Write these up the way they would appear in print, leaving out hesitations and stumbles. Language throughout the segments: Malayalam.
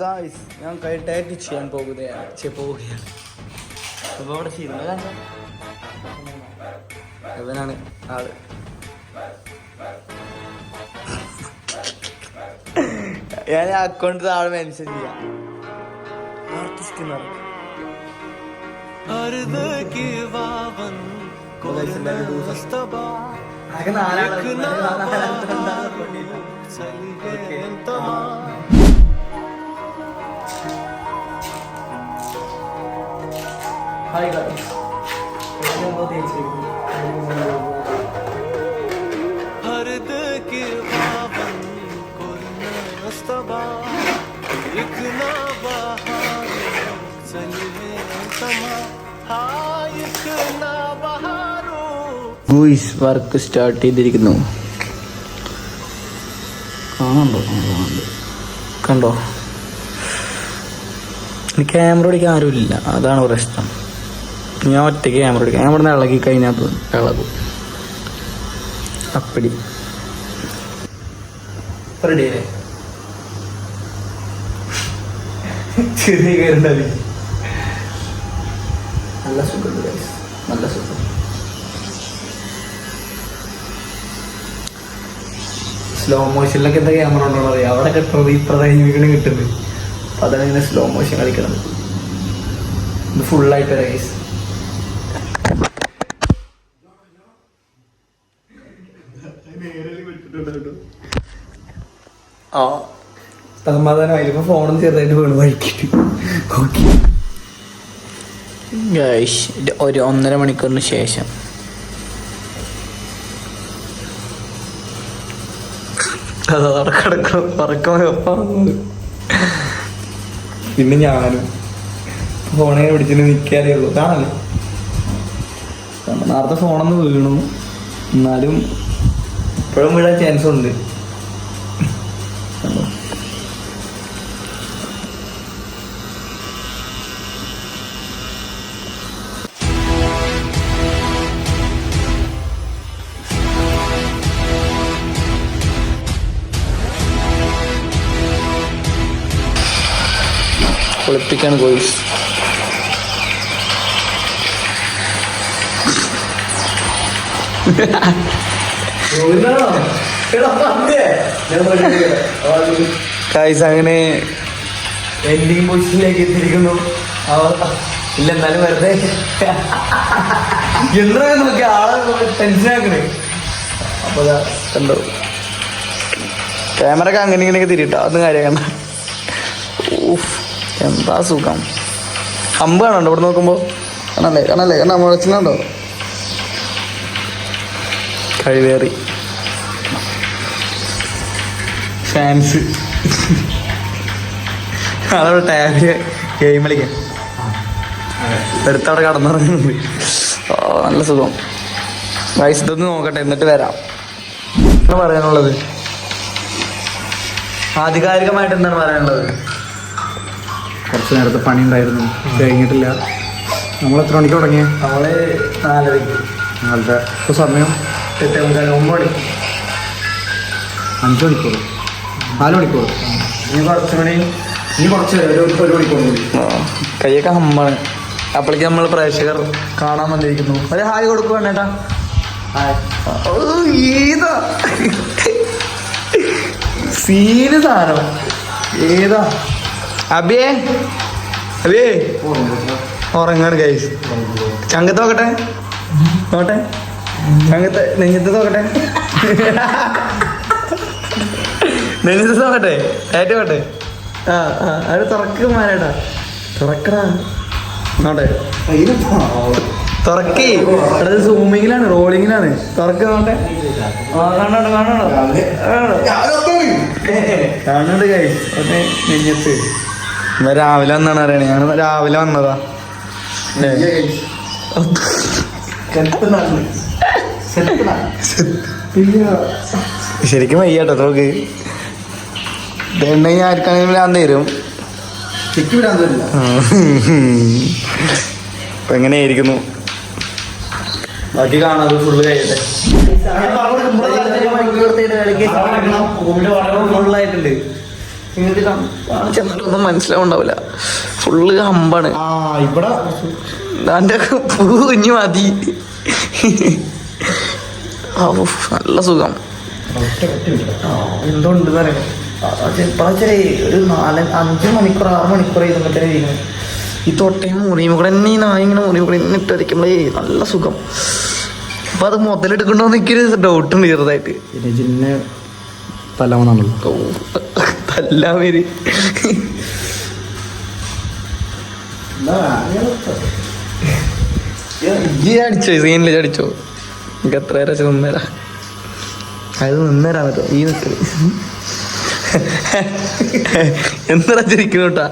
ഗായ്സ് ഞാൻ ടാറ്റു ചെയ്യാൻ പോവുകയാണ് അപ്പോൾ അവിടെ ചെയ്യുന്നത് ഇവനാണ് ആള്. ഞാൻ അക്കൗണ്ട് താഴെ മെൻഷൻ ചെയ്യാം. Artist Hi guys. Guys work start ചെയ്തിരിക്കുന്നു. കണ്ടോ? ക്യാമറ ഓടിക്കാൻ ആരുമില്ല, അതാണ് പ്രശ്നം. ഞാൻ ഒറ്റയ്ക്ക് ക്യാമറ എടുക്കാം. ഞാൻ ഇവിടുന്ന് ഇളകി കഴിഞ്ഞാൽ ഇളകും. അപ്പടി റെഡിയല്ലേ? ചെറിയ കയറുണ്ടാവി. നല്ല സുഖം, നല്ല സുഖം. സ്ലോ മോഷനിലൊക്കെ എന്താ ക്യാമറ ഉണ്ടോ അറിയാം. അവിടെ പ്രധാനിക്കണം കിട്ടുന്നത്. അപ്പം അതാണ് ഇങ്ങനെ സ്ലോ മോഷൻ കളിക്കണത്. ഇത് ഫുള്ളായിട്ട് റൈസ്. ആ സമാധാനമായി. ഇപ്പൊ ഫോണൊന്നും ചെറുതായിട്ട് വീണ് വഴിക്കിട്ട്. ഒരു 1.5 മണിക്കൂറിന് ശേഷം പിന്നെ ഞാനും ഫോണെ പിടിച്ചിട്ട് നിൽക്കാറേ ഉള്ളൂ. കാണല്ലേ, നേരത്തെ ഫോണൊന്ന് വീണു. എന്നാലും ഇപ്പോഴും വീഴാൻ ചാൻസ് ഉണ്ട്. കുളിപ്പിക്കാണ് ഗോയ്സ്. അങ്ങനെ എൻഡിങ് പൊസിഷനിലേക്ക് എത്തിയിരിക്കുന്നു. ഇല്ല എന്നാലും വെറുതെ എന്താ നോക്കി ആളെ ടെൻഷനാക്കണേ. അപ്പൊ കണ്ടോ, ക്യാമറ ഒക്കെ അങ്ങനെ ഇങ്ങനെയൊക്കെ തിരിട്ടോ. അതൊന്നും കാര്യമാണ്. എന്താ സുഖം. അമ്പ് കാണണ്ടോ ഇവിടെ നോക്കുമ്പോ? കാണല്ലേ മുളച്ചിനുണ്ടോ? കഴിവേറി ഫാൻസ് അതവിടെ ടാബില് ഗെയിം കളിക്കാൻ എടുത്തവിടെ കടന്നുറങ്ങുന്നുണ്ട്. നല്ല സുഖം. വയസ്സ് ഇതൊന്ന് നോക്കട്ടെ, എന്നിട്ട് വരാം. എന്താണ് പറയാനുള്ളത്? ആധികാരികമായിട്ട് എന്താണ് പറയാനുള്ളത്? കുറച്ച് നേരത്തെ പണി ഉണ്ടായിരുന്നു, കഴിഞ്ഞിട്ടില്ല. നമ്മൾ എത്ര മണിക്ക് തുടങ്ങി? നമ്മള് 4:30. 4:30. ഇപ്പോൾ സമയം 8:45. 9 മണി. 5 മണിക്കൂർ, 4 മണിക്കൂർ. ഇനി കുറച്ച് ഒരു മണിക്കൂർ കൂടി. കൈയൊക്കെ ഹമ്മാണ്. അപ്പോഴേക്ക് നമ്മൾ പ്രേക്ഷകർ കാണാൻ വന്നിരിക്കുന്നു. ഒരു ഹായ് കൊടുക്കുക ചേട്ടാ. ഏതാ സീന് സാധനം? ഏതാ അബിയേ ഉറങ്ങാണ് ഗൈസ്. ചങ്കത്ത് നോക്കട്ടെ, ചങ്കത്ത് നെഞ്ഞത്ത് നോക്കട്ടെ, നെഞ്ഞത്ത് നോക്കട്ടെ, ഏറ്റോട്ടെ. അത് തുറക്കുമാരേട്ടാ, തുറക്കടാ നോട്ടെ. തുറക്കേ, അത് സൂമിങ്ങിലാണ്, റോളിങ്ങിലാണ്. തുറക്ക് നോട്ടെ. കാണുന്നുണ്ട് ഗൈസ്. ഒന്ന് നെഞ്ഞത്ത്. രാവിലെ വന്നാണ് അറിയണേ. ഞാൻ രാവിലെ വന്നതാ. ശരിക്കും വയ്യാട്ടോ നോക്ക്. ഇതുണ്ടെങ്കിൽ ആർക്കാണെങ്കിലും ഞാൻ തരും. ഇപ്പൊ എങ്ങനെയായിരിക്കുന്നു ബാക്കി കാണാതെ ഫുള്ള് കഴിയട്ടെ. ഫുള്ളായിട്ടുണ്ട്. ചെന്നാലൊന്നും മനസ്സിലാവുണ്ടാവില്ല. ഫുള്ള് ഹമ്പാണ്. ഇവിടെ എൻ്റെ പൂ കുഞ്ഞു മതി. നല്ല സുഖം. എന്തുകൊണ്ട് പറയാം ഇപ്പോഴേ ഒരു 4-5 മണിക്കൂർ 6 മണിക്കൂർ ഇരുന്നിട്ടേ ഇരിക്കുന്നത്. ഈ തൊട്ടയും മുറിയും കൂടെ തന്നെ ഈ നായ ഇങ്ങനെ മുറിയും കൂടെ ഇങ്ങനെ ഇട്ടിരിക്കുമ്പോഴേ നല്ല സുഖം. അപ്പൊ അത് മുതലെടുക്കണ്ടോന്ന് എനിക്കൊരു ഡൗട്ട് ഉണ്ട് ചെറുതായിട്ട്. ജിന്നെ തല്ലാമെന്നാണല്ലോ. തല്ലാൻ പേര് അടിച്ചോ സീനില് അടിച്ചോ. എനിക്ക് എത്ര നേരം നിന്നേരാ അത് നിന്നേരാൻ പറ്റോ ഈ നിക്കല് എന്താ ചിരിക്കുന്നു കേട്ടാ.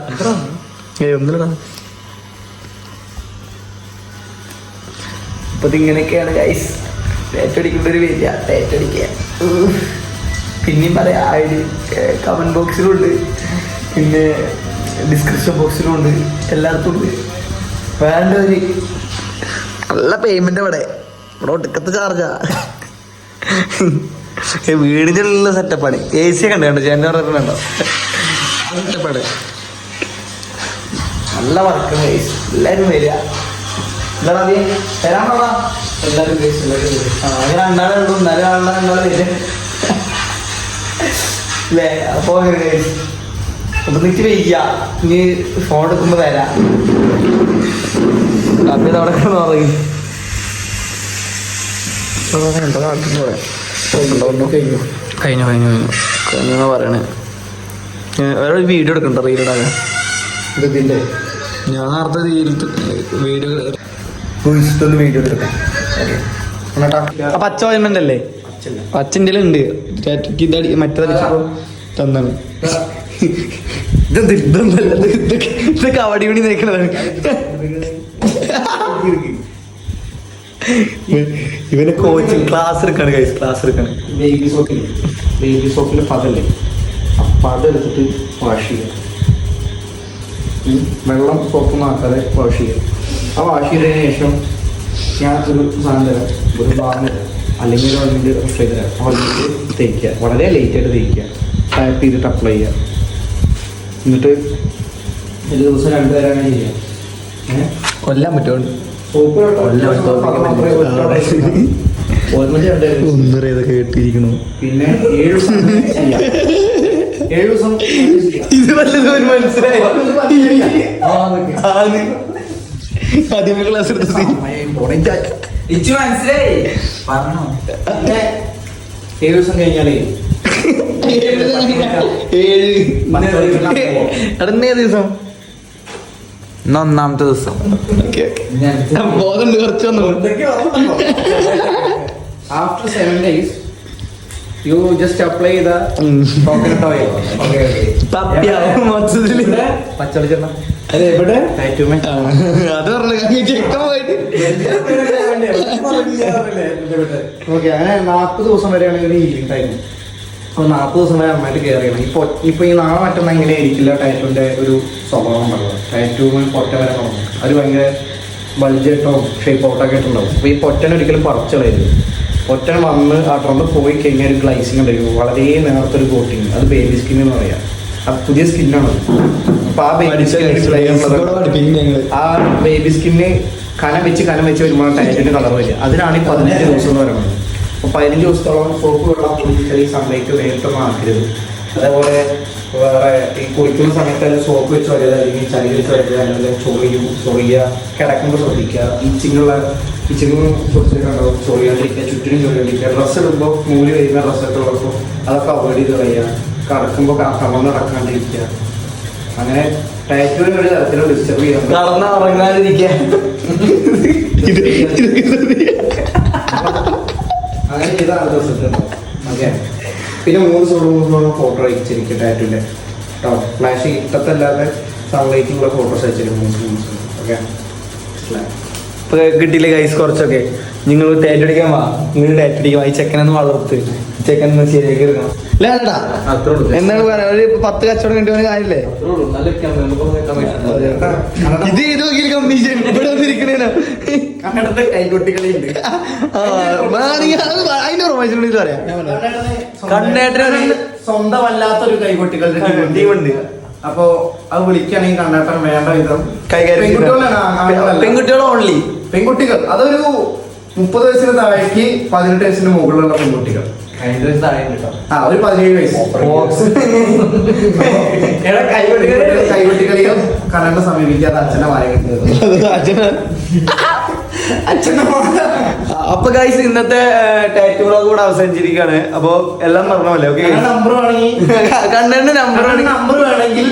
ഒന്നിലടാ. അപ്പൊ ഇതിങ്ങനെയൊക്കെയാണ് ഗൈസ്. ടേറ്റടിക്കേണ്ട ഒരു പേരില്ല. ടേറ്റടിക്കുക പിന്നെയും പറയാം. അതിൽ കമന്റ് ബോക്സിലുണ്ട്, പിന്നെ ഡിസ്ക്രിപ്ഷൻ ബോക്സിലുണ്ട്, എല്ലായിടത്തും ഉണ്ട്. വേണ്ട ഒരു നല്ല പേയ്മെന്റ് ഇവിടെ ഒടുക്കത്തെ ചാർജാ. വീടിൻ്റെ ഉള്ള സെറ്റപ്പാണ്. AC കണ്ടോ ചേട്ടൻ പറഞ്ഞിട്ടുണ്ടോ? സെറ്റപ്പാണ്. നല്ല വർക്ക് ഗൈസ്. എല്ലാവരും വരിക. എന്താ വരാൻ പോകാ എല്ലാവരും ഗൈസ്. അങ്ങനെ രണ്ടാളേ ഉള്ളൂ. എന്നാലും രണ്ടാളെ വരിക അല്ലേ? അപ്പൊ ഗൈസ് അപ്പൊ നിക്ക് വയ്യ. ഇനി ഫോൺ എടുക്കുമ്പോ വരാം. അപ്പൊ ഇതവിടെ പറയും കഴിഞ്ഞു പറയണേ. വേറെ ഒരു വീഡിയോ എടുക്കണ്ട റീലിടാൻ. ഇതിന്റെ ഞാൻ നേരത്തെ വീഡിയോ വീഡിയോ എടുക്കാം. പച്ച ഓയിൻമെന്റ് അല്ലേ? പച്ചൻ്റെ ഉണ്ട്. മറ്റേതടിച്ചപ്പോ തന്നാണ്. ഇതൊക്കെ അവിടെ വേണ്ടി നിൽക്കണതാണ്. ഇവന് കോച്ചിങ് ക്ലാസ് എടുക്കാണ് ഗൈസ്. ക്ലാസ് എടുക്കാണ്. ബേബി സോപ്പിൽ പതല്ലേ, അപ്പം അതെടുത്തിട്ട് വാഷ് ചെയ്യുക. വെള്ളം സോപ്പൊന്നും ആക്കാതെ വാഷ് ചെയ്യുക. ആ വാഷ് ചെയ്തതിന് ശേഷം ഞാൻ ഒരു സാധനം തരാം, ഒരു ഭാഗം തരാം, അല്ലെങ്കിൽ ഒരു ഓയിൽമെൻറ്റ് ഫ്രൈ തരാം. ഓയിൽമെൻറ്റ് തേക്കുക, വളരെ ലേറ്റായിട്ട് തേക്കുക, ടാപ്പ് ചെയ്തിട്ട് അപ്ലൈ ചെയ്യുക. എന്നിട്ട് ഒരു ദിവസം 2 നേരം ചെയ്യുക. കൊല്ലാൻ പറ്റുമോ? സോപ്പ് ഒന്നര ഇതൊക്കെ കേട്ടിരിക്കണു. പിന്നെ 7 ദിവസം ചെയ്യാം. 7 ദിവസം ഇത് വല്ലതും മനസ്സിലായി. ആദ്യമേ ക്ലാസ് എടുത്ത മനസ്സിലായി പറഞ്ഞോ. പിന്നെ 7 ദിവസം കഴിഞ്ഞാലേ 7 ദിവസം 1-ാമത്തെ ദിവസം ബോധമുണ്ട് കുറച്ച് വന്നു. After 7 days, you just apply the coconut oil. പച്ചവെളിച്ചെണ്ണ എവിടെ അത് പറഞ്ഞു ചെക്കൻ പോയിട്ട്. ഓക്കെ, അങ്ങനെ 40 ദിവസം വരെയാണ് ഒരു ഹീലിംഗ് ടൈം. അപ്പോൾ 40 ദിവസം വരെ നന്നായിട്ട് കെയർ ചെയ്യണം. ഇപ്പോൾ ഈ നാളെ മറ്റൊന്നും ഇങ്ങനെ ആയിരിക്കില്ല ടാറ്റൂവിൻ്റെ ഒരു സ്വഭാവം ഉണ്ടാവുക. ടാറ്റൂവിന് പൊറ്റ വരെ തുടങ്ങും. അത് ഭയങ്കര ബൾജായിട്ടോ ഷേപ്പ് ഔട്ടൊക്കെ ആയിട്ടുണ്ടാവും. അപ്പോൾ ഈ പൊറ്റൻ ഒരിക്കലും പറിച്ചളയരുത്. പൊറ്റൻ വന്ന് ആ ഡ്രമ്മ് പോയി കഴിഞ്ഞാൽ ഒരു ഗ്ലൈസിങ് ഉണ്ടായിരിക്കും, വളരെ നേർത്തൊരു കോട്ടിങ്. അത് ബേബി സ്കിൻ എന്ന് പറയാം. അത് പുതിയ സ്കിന്നാണ്. അപ്പോൾ ആ ബേബി സ്കിന്ന് കനം വെച്ച് വരുമ്പോൾ ടാറ്റൂവിൻ്റെ കളർ വരിക. അതിനാണ് ഈ 15 ദിവസം എന്ന് പറയുന്നത്. അപ്പോൾ 15 ദിവസത്തോളം സോപ്പ് വെള്ളം കുളിച്ചാൽ ഈ സൺലൈറ്റ് നേരിട്ടൊന്നും ആക്കരുത്. അതേപോലെ വേറെ ഈ കുളിക്കുന്ന സമയത്ത് സോപ്പ് വെച്ച് വരിക, അല്ലെങ്കിൽ ചളി വെച്ച് വരിക, അല്ലെങ്കിൽ ചൊറിയുക, കിടക്കുമ്പോൾ ശ്രദ്ധിക്കുക. കിച്ചണിൽ കുറിച്ചിട്ടുണ്ടാവും, ചൊറിയാണ്ടിരിക്കുക, ചുറ്റിനും ചൊറിയാണ്ടിരിക്കുക. ഡ്രസ്സ് ഇടുമ്പോൾ മൂലി വരുന്ന ഡ്രസ്സൊക്കെ ഉള്ളപ്പോൾ അതൊക്കെ അവോയ്ഡ് ചെയ്ത് കളയുക. കിടക്കുമ്പോൾ കമന്ന് നടക്കാണ്ടിരിക്കുക. അങ്ങനെ ടാറ്റൂവിന് ഒരു തരത്തിലും ഡിസ്റ്റർബ് ചെയ്യാൻ അങ്ങനെ ചെയ്താണ് ദിവസത്തുണ്ടാവും. ഓക്കെ, പിന്നെ 3 ദിവസം ഫോട്ടോ അയച്ചിരിക്കും ടാറ്റൂൻ്റെ കേട്ടോ. ഫ്ലാഷ് ഇട്ടത്തല്ലാതെ സൺലൈറ്റിലുള്ള ഫോട്ടോസ് അയച്ചിരിക്കും 3 ദിവസം. ഓക്കെ, ഇപ്പൊ കിട്ടിയില്ലേ ഗൈസ് കുറച്ചൊക്കെ. നിങ്ങൾ ടാറ്റടിക്കാൻ വാ, നിങ്ങൾ ടാറ്റടിക്കാൻ വാ. ഈ ചെക്കനൊന്ന് വളർത്ത്, ചെക്കനൊന്ന് ശരിയാക്കി എടുക്കണം. ലേട്ടാ എന്താണ് പറയാ, ഒരു 10 കച്ചവടം കിട്ടിയ കാര്യമില്ലേ? ഇത് നോക്കി കമ്മീഷൻ ഇവിടെ വന്നിരിക്കണേനോ. കൈകൊട്ടികളിയുണ്ട്. അതിന്റെ റൊമാൻസ് പറയാം. കണ്ണേട്ടൻ സ്വന്തമല്ലാത്തൊരു കൈകൊട്ടികളുടെ ടീമുണ്ട്. അപ്പൊ അത് വിളിക്കുകയാണെങ്കിൽ കണ്ണേട്ടൻ വേണ്ട വിധം കൈകാര്യം പെൺകുട്ടികളാണ്, ആണുങ്ങളല്ല. പെൺകുട്ടികൾ ഓൺലി. പെൺകുട്ടികൾ അതൊരു 30 വയസ്സിന് താഴേക്ക് 18 വയസ്സിന് മുകളിലുള്ള പെൺകുട്ടികൾ. ആ ഒരു 17 വയസ്സ് കൈകൊട്ടികളിയും കണ്ണനെ സമീപിക്കാതെ അച്ഛനെ അപ്പൊ ഗൈസ് ഇന്നത്തെ ടാറ്റു വ്ളോഗ് കൂടെ അവസാനിച്ചിരിക്കുകയാണ്. അപ്പൊ എല്ലാം പറഞ്ഞല്ലേ? ഓക്കെ, നമ്പർ വേണമെങ്കിൽ കണ്ണന്റെ നമ്പർ വേണമെങ്കിൽ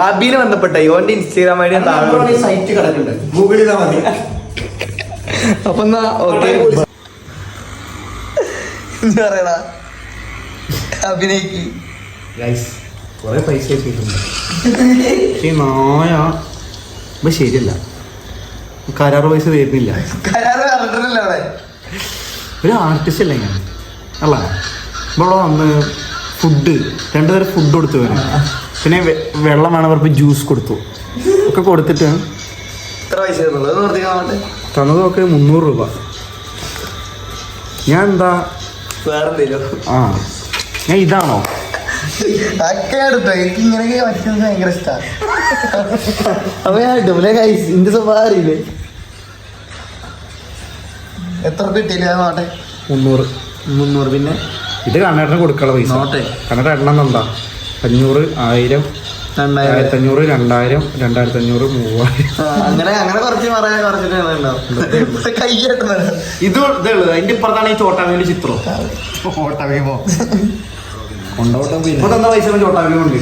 അബിനെ ബന്ധപ്പെട്ട ഓന്റെ ഇൻസ്റ്റാഗ്രാം ഐഡി സൈറ്റ് കിടക്കുന്നുണ്ട്, ഗൂഗിൾ ചെയ്താൽ മതി. അപ്പൊ എന്നാ ഓക്കെ, എന്താ പറയടാ, അഭിനയിക്ക്. കൊറേ പൈസ കിട്ടിയിട്ടുണ്ട്. പക്ഷേ നായ ഇപ്പൊ ശരിയല്ല, കരാറ് പൈസ തരുന്നില്ല. കരാറ് പറഞ്ഞിട്ടില്ല അവിടെ. ഒരു ആർട്ടിസ്റ്റ് അല്ലേ ഞാൻ അല്ല. ഇവിടെ വന്ന് ഫുഡ് 2 തരം ഫുഡ് കൊടുത്തു വരും, പിന്നെ വെള്ളം വേണവർക്ക് ജ്യൂസ് കൊടുത്തു ഒക്കെ കൊടുത്തിട്ട് എത്ര പൈസ തന്നതൊക്കെ 300 രൂപ. ഞാൻ എന്താ വേറെ എന്തെങ്കിലും ആ ഞാൻ ഇതാണോ ഒക്കെ എടുത്തോ? എനിക്ക് ഇങ്ങനെയൊക്കെ പറ്റുന്നത് ഭയങ്കര ഇഷ്ടമാണ്. അപ്പൊ ഞാൻ ഇട്ടു ഗൈസ്, ഇന്റെ സ്വഭാവം അറിയില്ലേ? എത്ര കിട്ടിയില്ല നോട്ടെ? 300. പിന്നെ ഇത് കണ്ണേട്ടന് കൊടുക്കാനുള്ള പൈസ. കണ്ണേട്ടൻ എണ്ണം എന്താ 500, 1000, 1500, 2000, 2500, 3000. അങ്ങനെ കുറച്ച് കൈ കെട്ടുന്നത്. ഇത് ഇതുള്ളത് അതിന്റെ ഇപ്പുറത്താണ് ഈ ചോട്ടാവിന്റെ ചിത്രം. ഇപ്പൊ തന്ന പൈസ ചോട്ടാവിലുണ്ട്.